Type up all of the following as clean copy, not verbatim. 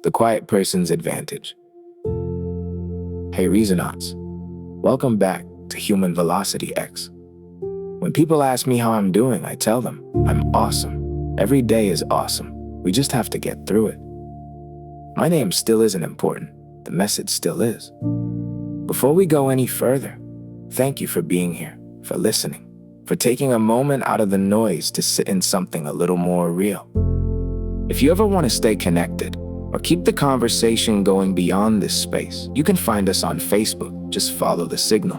The quiet person's advantage. Hey Resonauts, welcome back to Human Velocity X. When people ask me how I'm doing, I tell them, I'm awesome. Every day is awesome. We just have to get through it. My name still isn't important. The message still is. Before we go any further, thank you for being here, for listening, for taking a moment out of the noise to sit in something a little more real. If you ever want to stay connected or keep the conversation going beyond this space, you can find us on Facebook. Just follow the signal.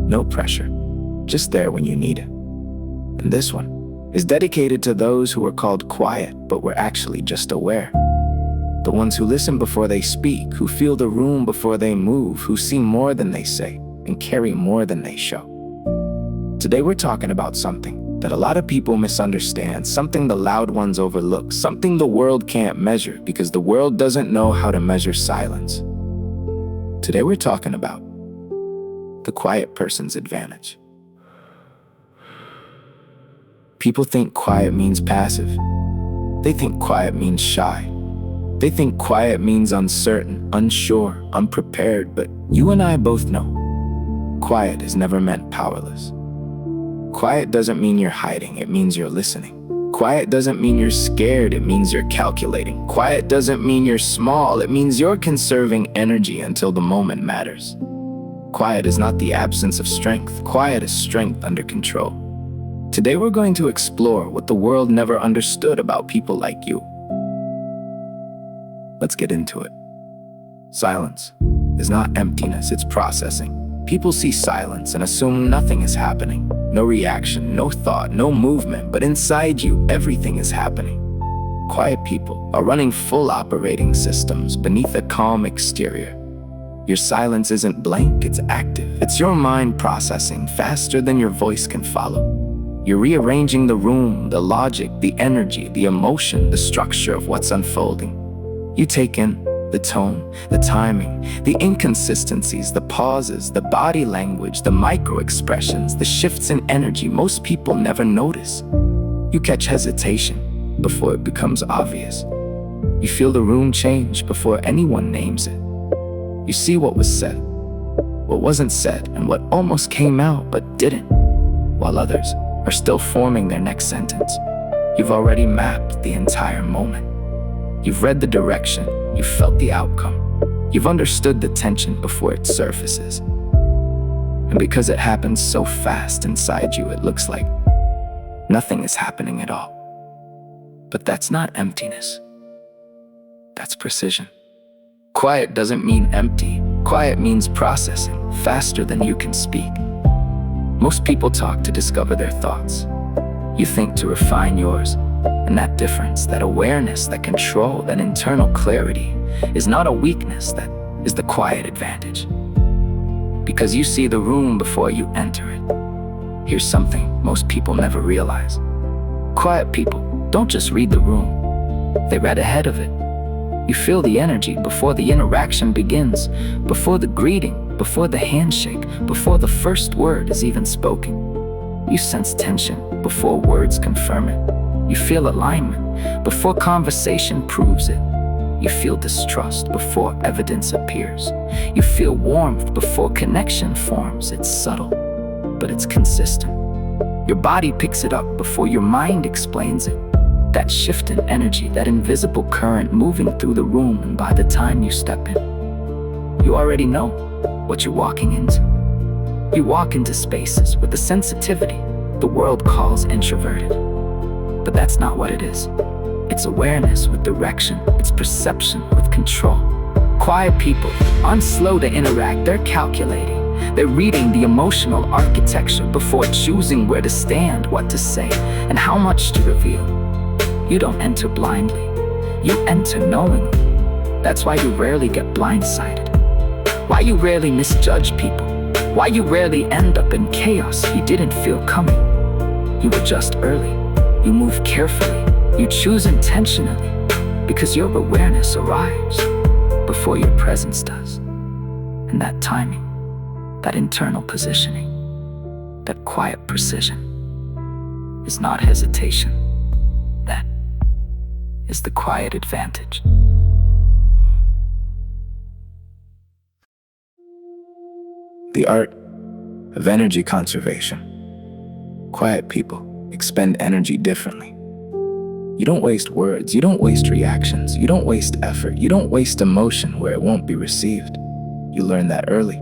No pressure, just there when you need it. And this one is dedicated to those who are called quiet, but were actually just aware. The ones who listen before they speak, who feel the room before they move, who see more than they say and carry more than they show. Today we're talking about something that a lot of people misunderstand, something the loud ones overlook, something the world can't measure because the world doesn't know how to measure silence. Today we're talking about the quiet person's advantage. People think quiet means passive. They think quiet means shy. They think quiet means uncertain, unsure, unprepared, but you and I both know quiet has never meant powerless. Quiet doesn't mean you're hiding, it means you're listening. Quiet doesn't mean you're scared, it means you're calculating. Quiet doesn't mean you're small, it means you're conserving energy until the moment matters. Quiet is not the absence of strength. Quiet is strength under control. Today we're going to explore what the world never understood about people like you. Let's get into it. Silence is not emptiness, it's processing. People see silence and assume nothing is happening. No reaction, no thought, no movement, but inside you, everything is happening. Quiet people are running full operating systems beneath a calm exterior. Your silence isn't blank, it's active. It's your mind processing faster than your voice can follow. You're rearranging the room, the logic, the energy, the emotion, the structure of what's unfolding. You take in the tone, the timing, the inconsistencies, the pauses, the body language, the micro-expressions, the shifts in energy most people never notice. You catch hesitation before it becomes obvious. You feel the room change before anyone names it. You see what was said, what wasn't said, and what almost came out but didn't, while others are still forming their next sentence. You've already mapped the entire moment. You've read the direction, you've felt the outcome. You've understood the tension before it surfaces. And because it happens so fast inside you, it looks like nothing is happening at all. But that's not emptiness. That's precision. Quiet doesn't mean empty. Quiet means processing faster than you can speak. Most people talk to discover their thoughts. You think to refine yours. And that difference, that awareness, that control, that internal clarity is not a weakness, that is the quiet advantage. Because you see the room before you enter it. Here's something most people never realize. Quiet people don't just read the room, they read ahead of it. You feel the energy before the interaction begins, before the greeting, before the handshake, before the first word is even spoken. You sense tension before words confirm it. You feel alignment before conversation proves it. You feel distrust before evidence appears. You feel warmth before connection forms. It's subtle, but it's consistent. Your body picks it up before your mind explains it. That shift in energy, that invisible current moving through the room, and by the time you step in, you already know what you're walking into. You walk into spaces with the sensitivity the world calls introverted. But that's not what it is. It's awareness with direction. It's perception with control. Quiet people aren't slow to interact, they're calculating. They're reading the emotional architecture before choosing where to stand, what to say, and how much to reveal. You don't enter blindly. You enter knowingly. That's why you rarely get blindsided. Why you rarely misjudge people. Why you rarely end up in chaos you didn't feel coming. You adjust early. You move carefully, you choose intentionally, because your awareness arrives before your presence does. And that timing, that internal positioning, that quiet precision is not hesitation. That is the quiet advantage. The art of energy conservation. Quiet people expend energy differently. You don't waste words, you don't waste reactions, you don't waste effort, you don't waste emotion where it won't be received. You learn that early.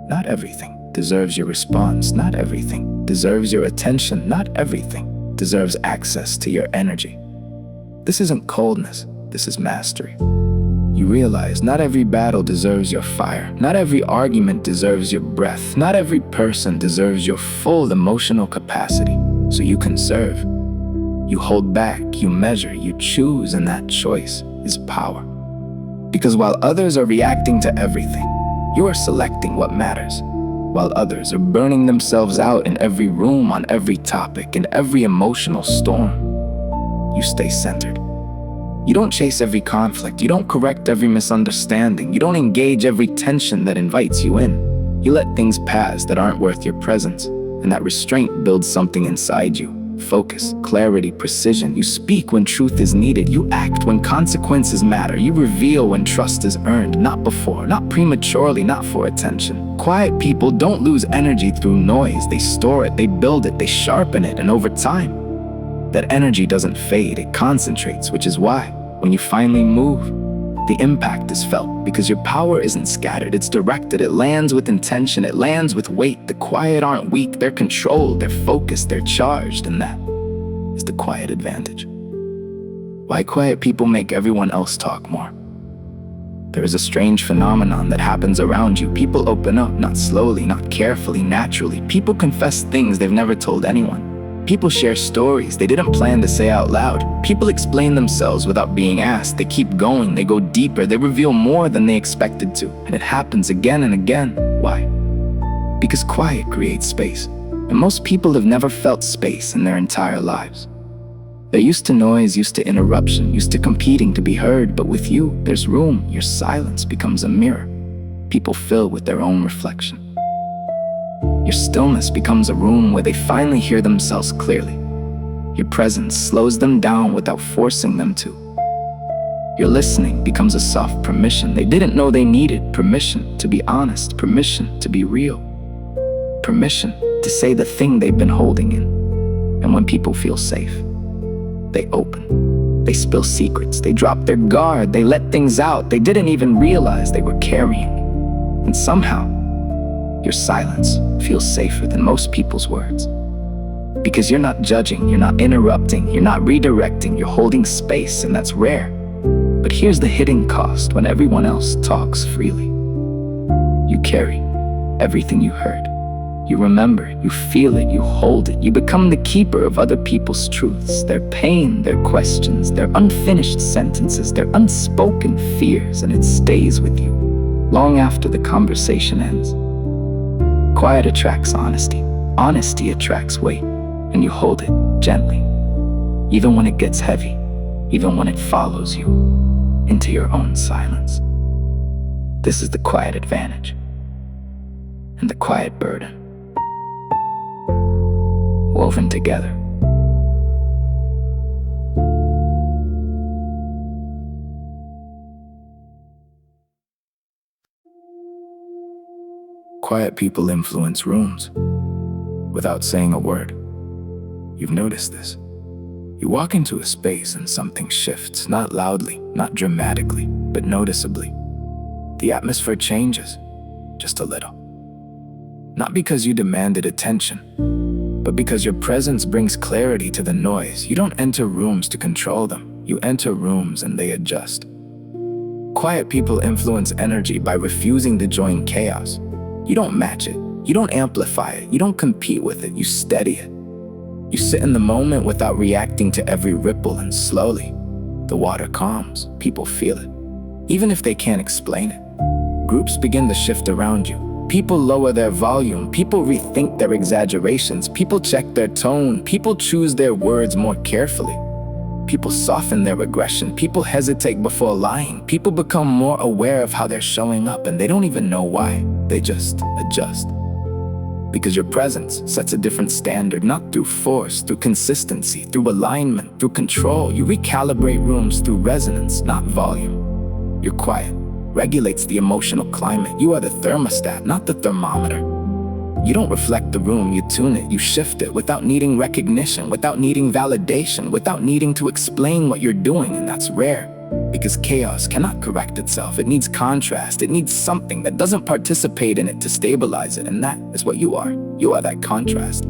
Not everything deserves your response, not everything deserves your attention, not everything deserves access to your energy. This isn't coldness, this is mastery. You realize not every battle deserves your fire, not every argument deserves your breath, not every person deserves your full emotional capacity, so you conserve. You hold back, you measure, you choose, and that choice is power. Because while others are reacting to everything, you are selecting what matters. While others are burning themselves out in every room, on every topic, in every emotional storm, you stay centered. You don't chase every conflict, you don't correct every misunderstanding, you don't engage every tension that invites you in. You let things pass that aren't worth your presence, and that restraint builds something inside you. Focus, clarity, precision. You speak when truth is needed. You act when consequences matter. You reveal when trust is earned, not before, not prematurely, not for attention. Quiet people don't lose energy through noise. They store it, they build it, they sharpen it, and over time, that energy doesn't fade, it concentrates, which is why, when you finally move, the impact is felt, because your power isn't scattered, it's directed, it lands with intention, it lands with weight. The quiet aren't weak, they're controlled, they're focused, they're charged, and that is the quiet advantage. Why quiet people make everyone else talk more? There is a strange phenomenon that happens around you. People open up, not slowly, not carefully, naturally. People confess things they've never told anyone. People share stories they didn't plan to say out loud. People explain themselves without being asked. They keep going, they go deeper, they reveal more than they expected to. And it happens again and again. Why? Because quiet creates space. And most people have never felt space in their entire lives. They're used to noise, used to interruption, used to competing to be heard. But with you, there's room. Your silence becomes a mirror. People fill with their own reflection. Your stillness becomes a room where they finally hear themselves clearly. Your presence slows them down without forcing them to. Your listening becomes a soft permission they didn't know they needed. Permission to be honest, permission to be real, permission to say the thing they've been holding in. And when people feel safe, they open. They spill secrets, they drop their guard, they let things out they didn't even realize they were carrying. And somehow, your silence feels safer than most people's words. Because you're not judging, you're not interrupting, you're not redirecting, you're holding space, and that's rare. But here's the hidden cost when everyone else talks freely. You carry everything you heard. You remember it, you feel it, you hold it. You become the keeper of other people's truths, their pain, their questions, their unfinished sentences, their unspoken fears, and it stays with you long after the conversation ends. Quiet attracts honesty. Honesty attracts weight, and you hold it gently, even when it gets heavy, even when it follows you into your own silence. This is the quiet advantage and the quiet burden, woven together. Quiet people influence rooms without saying a word. You've noticed this. You walk into a space and something shifts, not loudly, not dramatically, but noticeably. The atmosphere changes, just a little. Not because you demanded attention, but because your presence brings clarity to the noise. You don't enter rooms to control them. You enter rooms and they adjust. Quiet people influence energy by refusing to join chaos. You don't match it. You don't amplify it. You don't compete with it. You steady it. You sit in the moment without reacting to every ripple, and slowly, the water calms. People feel it, even if they can't explain it. Groups begin to shift around you. People lower their volume. People rethink their exaggerations. People check their tone. People choose their words more carefully. People soften their aggression. People hesitate before lying. People become more aware of how they're showing up, and they don't even know why. They just adjust. Because your presence sets a different standard, not through force, through consistency, through alignment, through control. You recalibrate rooms through resonance, not volume. You're quiet regulates the emotional climate. You are the thermostat, not the thermometer. You don't reflect the room, you tune it, you shift it without needing recognition, without needing validation, without needing to explain what you're doing, and that's rare. Because chaos cannot correct itself. It needs contrast. It needs something that doesn't participate in it to stabilize it, and that is what you are. You are that contrast.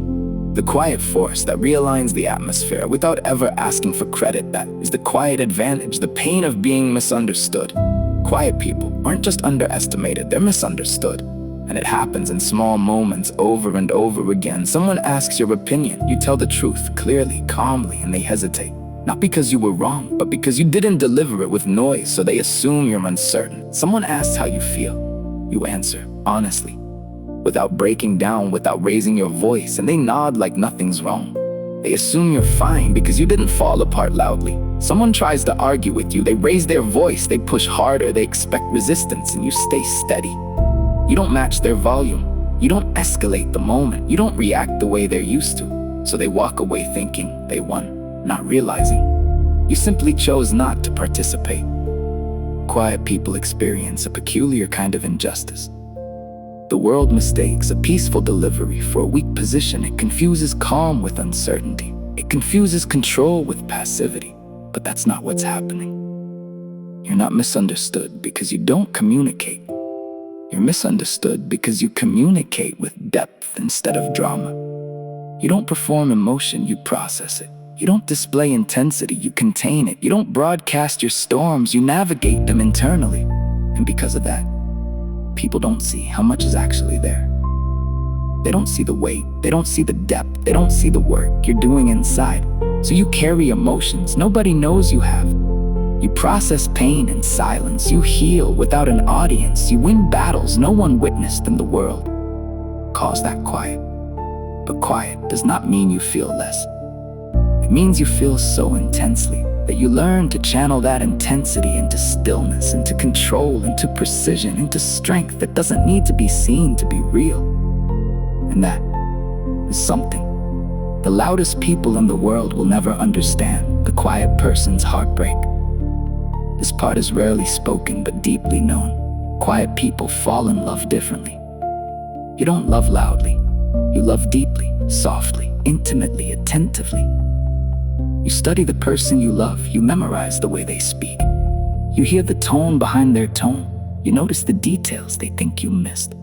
The quiet force that realigns the atmosphere without ever asking for credit. That is the quiet advantage, the pain of being misunderstood. Quiet people aren't just underestimated, they're misunderstood. And it happens in small moments over and over again. Someone asks your opinion, you tell the truth clearly, calmly, and they hesitate. Not because you were wrong, but because you didn't deliver it with noise, so they assume you're uncertain. Someone asks how you feel. You answer, honestly, without breaking down, without raising your voice, and they nod like nothing's wrong. They assume you're fine because you didn't fall apart loudly. Someone tries to argue with you, they raise their voice, they push harder, they expect resistance, and you stay steady. You don't match their volume. You don't escalate the moment. You don't react the way they're used to. So they walk away thinking they won. Not realizing you simply chose not to participate. Quiet people experience a peculiar kind of injustice. The world mistakes a peaceful delivery for a weak position. It confuses calm with uncertainty. It confuses control with passivity. But that's not what's happening. You're not misunderstood because you don't communicate. You're misunderstood because you communicate with depth instead of drama. You don't perform emotion, you process it. You don't display intensity, you contain it. You don't broadcast your storms, you navigate them internally. And because of that, people don't see how much is actually there. They don't see the weight, they don't see the depth, they don't see the work you're doing inside. So you carry emotions nobody knows you have. You process pain in silence, you heal without an audience, you win battles no one witnessed in the world. Calls that quiet. But quiet does not mean you feel less. It means you feel so intensely that you learn to channel that intensity into stillness, into control, into precision, into strength that doesn't need to be seen to be real. And that is something the loudest people in the world will never understand, the quiet person's heartbreak. This part is rarely spoken but deeply known. Quiet people fall in love differently. You don't love loudly. You love deeply, softly, intimately, attentively. You study the person you love. You memorize the way they speak. You hear the tone behind their tone. You notice the details they think you missed.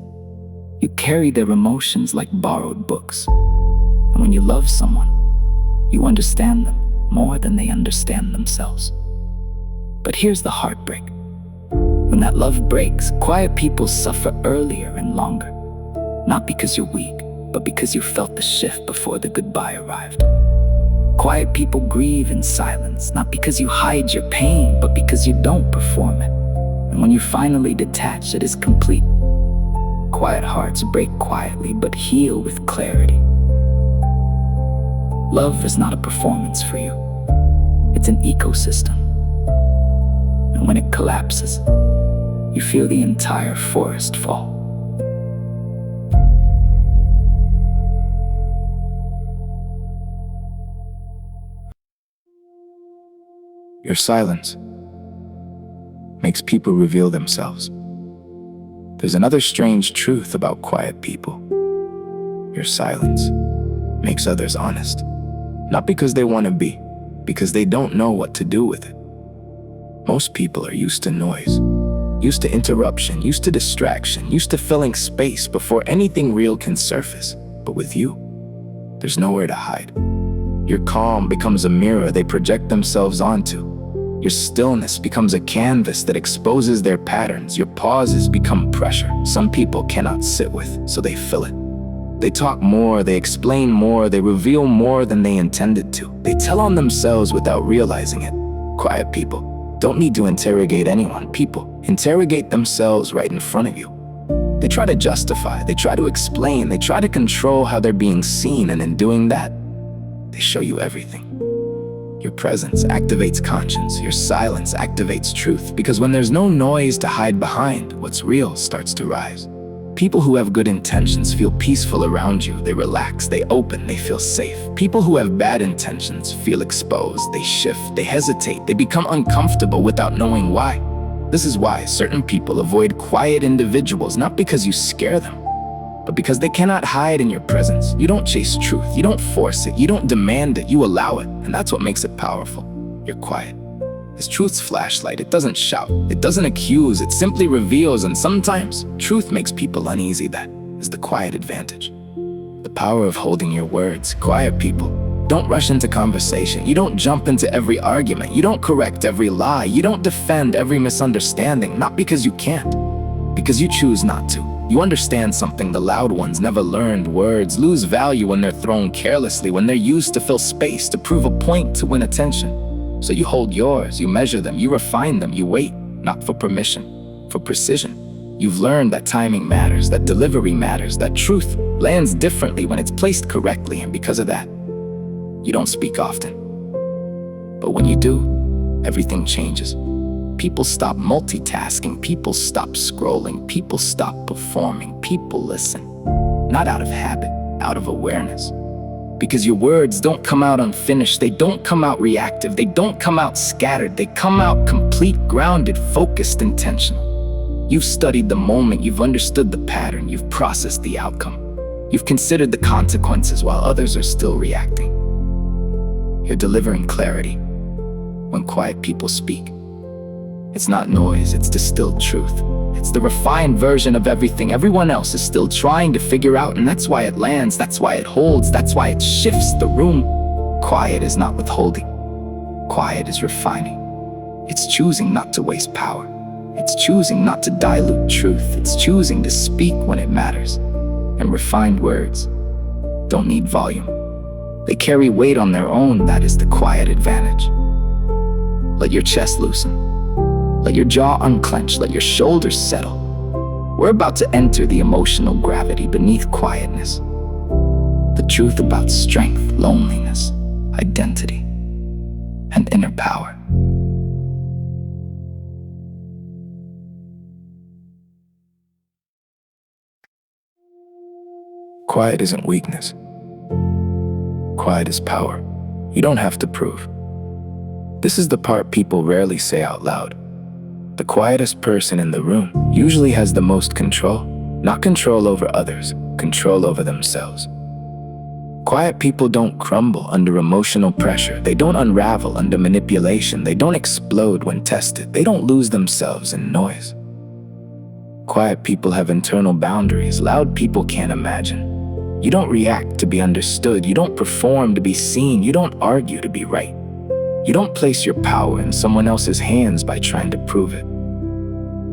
You carry their emotions like borrowed books. And when you love someone, you understand them more than they understand themselves. But here's the heartbreak. When that love breaks, quiet people suffer earlier and longer. Not because you're weak, but because you felt the shift before the goodbye arrived. Quiet people grieve in silence, not because you hide your pain, but because you don't perform it. And when you finally detach, it is complete. Quiet hearts break quietly, but heal with clarity. Love is not a performance for you. It's an ecosystem. And when it collapses, you feel the entire forest fall. Your silence makes people reveal themselves. There's another strange truth about quiet people. Your silence makes others honest. Not because they want to be, because they don't know what to do with it. Most people are used to noise, used to interruption, used to distraction, used to filling space before anything real can surface. But with you, there's nowhere to hide. Your calm becomes a mirror they project themselves onto. Your stillness becomes a canvas that exposes their patterns. Your pauses become pressure some people cannot sit with, so they fill it. They talk more, they explain more, they reveal more than they intended to. They tell on themselves without realizing it. Quiet people don't need to interrogate anyone. People interrogate themselves right in front of you. They try to justify, they try to explain, they try to control how they're being seen, and in doing that, they show you everything. Your presence activates conscience, your silence activates truth, because when there's no noise to hide behind, what's real starts to rise. People who have good intentions feel peaceful around you, they relax, they open, they feel safe. People who have bad intentions feel exposed, they shift, they hesitate, they become uncomfortable without knowing why. This is why certain people avoid quiet individuals, not because you scare them, but because they cannot hide in your presence. You don't chase truth, you don't force it, you don't demand it, you allow it. And that's what makes it powerful. You're quiet. It's truth's flashlight. It doesn't shout, it doesn't accuse, it simply reveals. And sometimes truth makes people uneasy. That is the quiet advantage. The power of holding your words. Quiet people don't rush into conversation. You don't jump into every argument. You don't correct every lie. You don't defend every misunderstanding. Not because you can't, because you choose not to. You understand something the loud ones never learned. Words lose value when they're thrown carelessly, when they're used to fill space, to prove a point, to win attention. So you hold yours, you measure them, you refine them, you wait, not for permission, for precision. You've learned that timing matters, that delivery matters, that truth lands differently when it's placed correctly. And because of that, you don't speak often. But when you do, everything changes. People stop multitasking, people stop scrolling, people stop performing, people listen. Not out of habit, out of awareness. Because your words don't come out unfinished, they don't come out reactive, they don't come out scattered, they come out complete, grounded, focused, intentional. You've studied the moment, you've understood the pattern, you've processed the outcome. You've considered the consequences while others are still reacting. You're delivering clarity. When quiet people speak, it's not noise, it's distilled truth. It's the refined version of everything everyone else is still trying to figure out, and that's why it lands, that's why it holds, that's why it shifts the room. Quiet is not withholding. Quiet is refining. It's choosing not to waste power. It's choosing not to dilute truth. It's choosing to speak when it matters. And refined words don't need volume. They carry weight on their own. That is the quiet advantage. Let your chest loosen. Let your jaw unclench, let your shoulders settle. We're about to enter the emotional gravity beneath quietness. The truth about strength, loneliness, identity, and inner power. Quiet isn't weakness. Quiet is power. You don't have to prove. This is the part people rarely say out loud. The quietest person in the room usually has the most control. Not control over others, control over themselves. Quiet people don't crumble under emotional pressure. They don't unravel under manipulation. They don't explode when tested. They don't lose themselves in noise. Quiet people have internal boundaries loud people can't imagine. You don't react to be understood. You don't perform to be seen. You don't argue to be right. You don't place your power in someone else's hands by trying to prove it.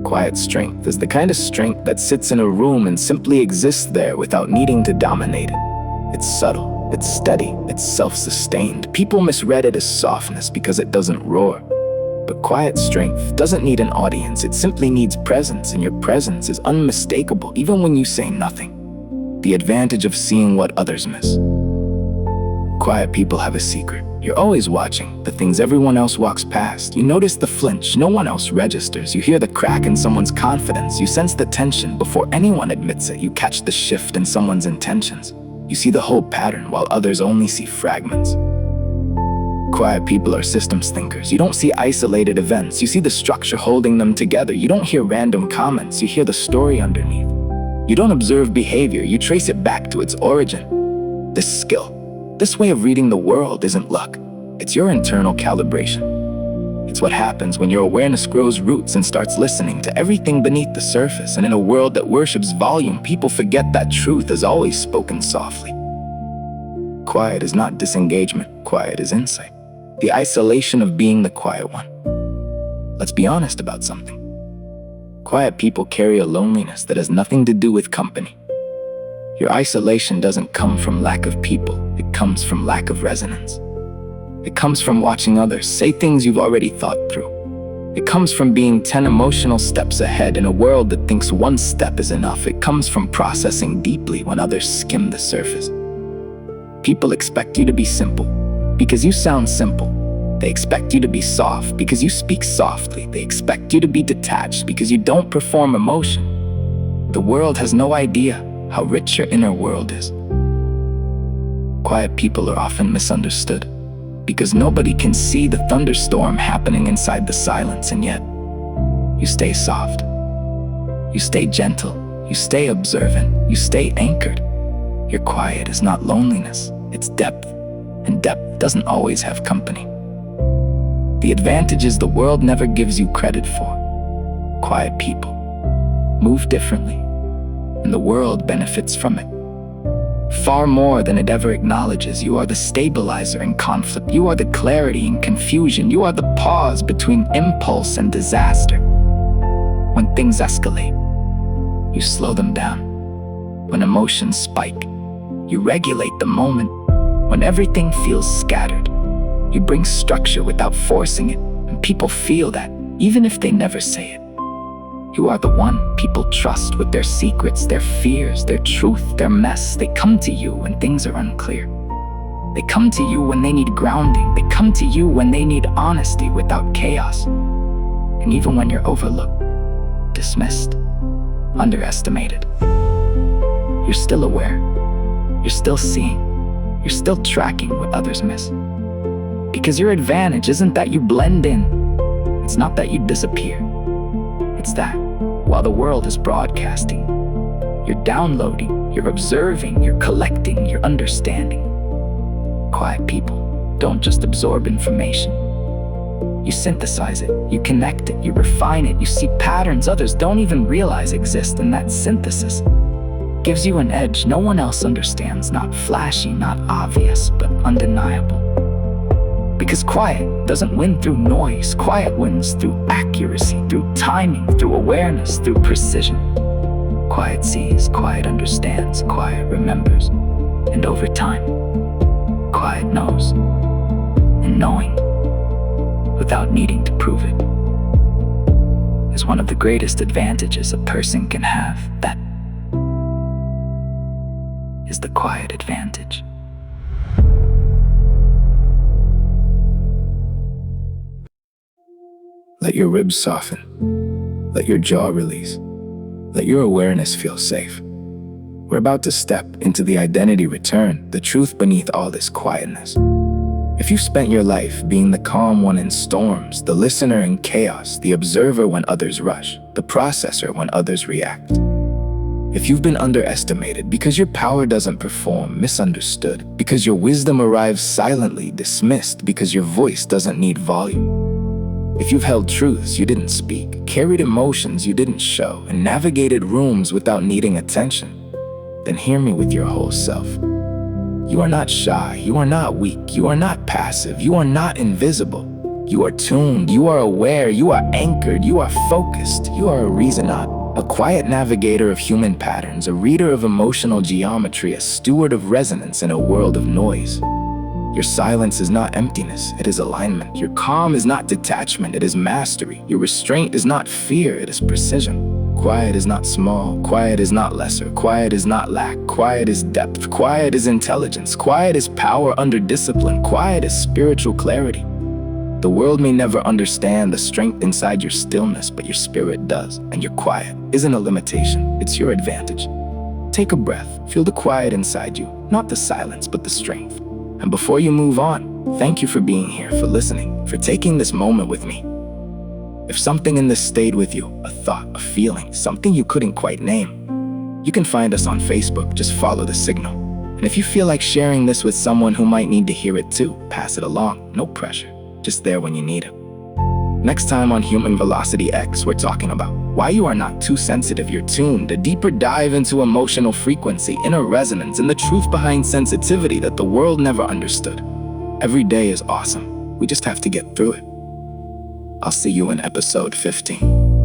Quiet strength is the kind of strength that sits in a room and simply exists there without needing to dominate it. It's subtle, it's steady, it's self-sustained. People misread it as softness because it doesn't roar. But quiet strength doesn't need an audience, it simply needs presence, and your presence is unmistakable even when you say nothing. The advantage of seeing what others miss. Quiet people have a secret. You're always watching the things everyone else walks past. You notice the flinch no one else registers. You hear the crack in someone's confidence. You sense the tension before anyone admits it. You catch the shift in someone's intentions. You see the whole pattern while others only see fragments. Quiet people are systems thinkers. You don't see isolated events. You see the structure holding them together. You don't hear random comments. You hear the story underneath. You don't observe behavior. You trace it back to its origin. This skill, this way of reading the world isn't luck. It's your internal calibration. It's what happens when your awareness grows roots and starts listening to everything beneath the surface. And in a world that worships volume, people forget that truth is always spoken softly. Quiet is not disengagement. Quiet is insight. The isolation of being the quiet one. Let's be honest about something. Quiet people carry a loneliness that has nothing to do with company. Your isolation doesn't come from lack of people. It comes from lack of resonance. It comes from watching others say things you've already thought through. It comes from being 10 emotional steps ahead in a world that thinks one step is enough. It comes from processing deeply when others skim the surface. People expect you to be simple because you sound simple. They expect you to be soft because you speak softly. They expect you to be detached because you don't perform emotion. The world has no idea how rich your inner world is. Quiet people are often misunderstood because nobody can see the thunderstorm happening inside the silence, and yet You stay soft. You stay gentle. You stay observant. You stay anchored. Your quiet is not loneliness, it's depth. And depth doesn't always have company. The advantages the world never gives you credit for. Quiet people move differently, and the world benefits from it. Far more than it ever acknowledges. You are the stabilizer in conflict. You are the clarity in confusion. You are the pause between impulse and disaster. When things escalate, you slow them down. When emotions spike, you regulate the moment. When everything feels scattered, you bring structure without forcing it, and people feel that, even if they never say it. You are the one people trust with their secrets, their fears, their truth, their mess. They come to you when things are unclear. They come to you when they need grounding. They come to you when they need honesty without chaos. And even when you're overlooked, dismissed, underestimated, you're still aware. You're still seeing. You're still tracking what others miss. Because your advantage isn't that you blend in. It's not that you disappear. It's that, while the world is broadcasting, you're downloading, you're observing, you're collecting, you're understanding. Quiet people don't just absorb information. You synthesize it, you connect it, you refine it, you see patterns others don't even realize exist, and that synthesis gives you an edge no one else understands. Not flashy, not obvious, but undeniable. Because quiet doesn't win through noise. Quiet wins through accuracy, through timing, through awareness, through precision. Quiet sees, quiet understands, quiet remembers. And over time, quiet knows. And knowing, without needing to prove it, is one of the greatest advantages a person can have. That is the quiet advantage. Let your ribs soften. Let your jaw release. Let your awareness feel safe. We're about to step into the identity return, the truth beneath all this quietness. If you've spent your life being the calm one in storms, the listener in chaos, the observer when others rush, the processor when others react. If you've been underestimated because your power doesn't perform, misunderstood, because your wisdom arrives silently, dismissed, because your voice doesn't need volume. If you've held truths you didn't speak, carried emotions you didn't show, and navigated rooms without needing attention, then hear me with your whole self. You are not shy, you are not weak, you are not passive, you are not invisible. You are tuned, you are aware, you are anchored, you are focused, you are a reasonaut, a quiet navigator of human patterns, a reader of emotional geometry, a steward of resonance in a world of noise. Your silence is not emptiness, it is alignment. Your calm is not detachment, it is mastery. Your restraint is not fear, it is precision. Quiet is not small, quiet is not lesser, quiet is not lack, quiet is depth, quiet is intelligence, quiet is power under discipline, quiet is spiritual clarity. The world may never understand the strength inside your stillness, but your spirit does, and your quiet isn't a limitation, it's your advantage. Take a breath, feel the quiet inside you, not the silence, but the strength. And before you move on, thank you for being here, for listening, for taking this moment with me. If something in this stayed with you, a thought, a feeling, something you couldn't quite name, you can find us on Facebook, just follow the signal. And if you feel like sharing this with someone who might need to hear it too, pass it along, no pressure, just there when you need it. Next time on Human Velocity X, we're talking about why you are not too sensitive, you're tuned, a deeper dive into emotional frequency, inner resonance, and the truth behind sensitivity that the world never understood. Every day is awesome. We just have to get through it. I'll see you in episode 15.